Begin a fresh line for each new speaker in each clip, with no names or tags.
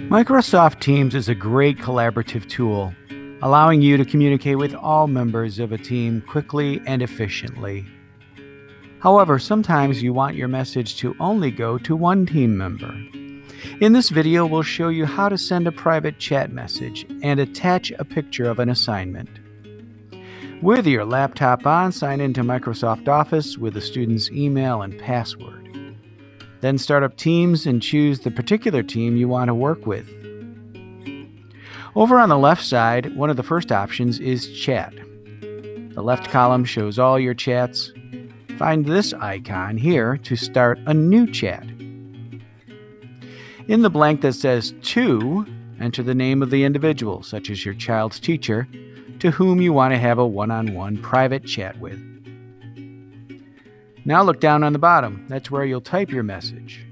Microsoft Teams is a great collaborative tool, allowing you to communicate with all members of a team quickly and efficiently. However, sometimes you want your message to only go to one team member. In this video, we'll show you how to send a private chat message and attach a picture of an assignment. With your laptop on, sign into Microsoft Office with the student's email and password. Then start up Teams and choose the particular team you want to work with. Over on the left side, one of the first options is Chat. The left column shows all your chats. Find this icon here to start a new chat. In the blank that says To, enter the name of the individual, such as your child's teacher, to whom you want to have a one-on-one private chat with. Now look down on the bottom. That's where you'll type your message.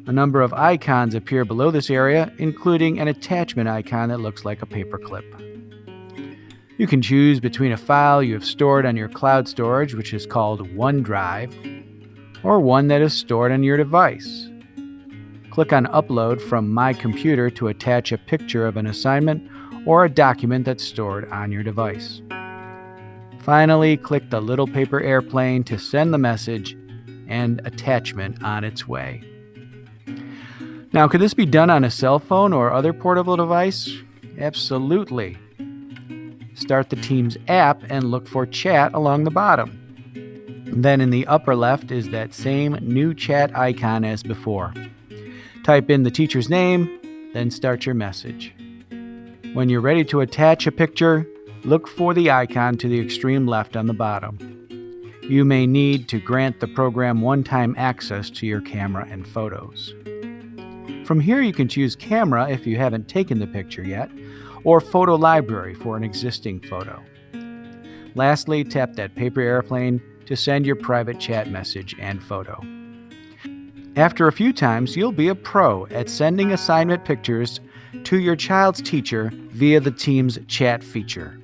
A number of icons appear below this area, including an attachment icon that looks like a paperclip. You can choose between a file you have stored on your cloud storage, which is called OneDrive, or one that is stored on your device. Click on Upload from My Computer to attach a picture of an assignment or a document that's stored on your device. Finally, click the little paper airplane to send the message and attachment on its way. Now, could this be done on a cell phone or other portable device? Absolutely. Start the Teams app and look for Chat along the bottom. Then in the upper left is that same new chat icon as before. Type in the teacher's name, then start your message. When you're ready to attach a picture, look for the icon to the extreme left on the bottom. You may need to grant the program one-time access to your camera and photos. From here you can choose Camera if you haven't taken the picture yet, or Photo Library for an existing photo. Lastly, tap that paper airplane to send your private chat message and photo. After a few times, you'll be a pro at sending assignment pictures to your child's teacher via the Teams chat feature.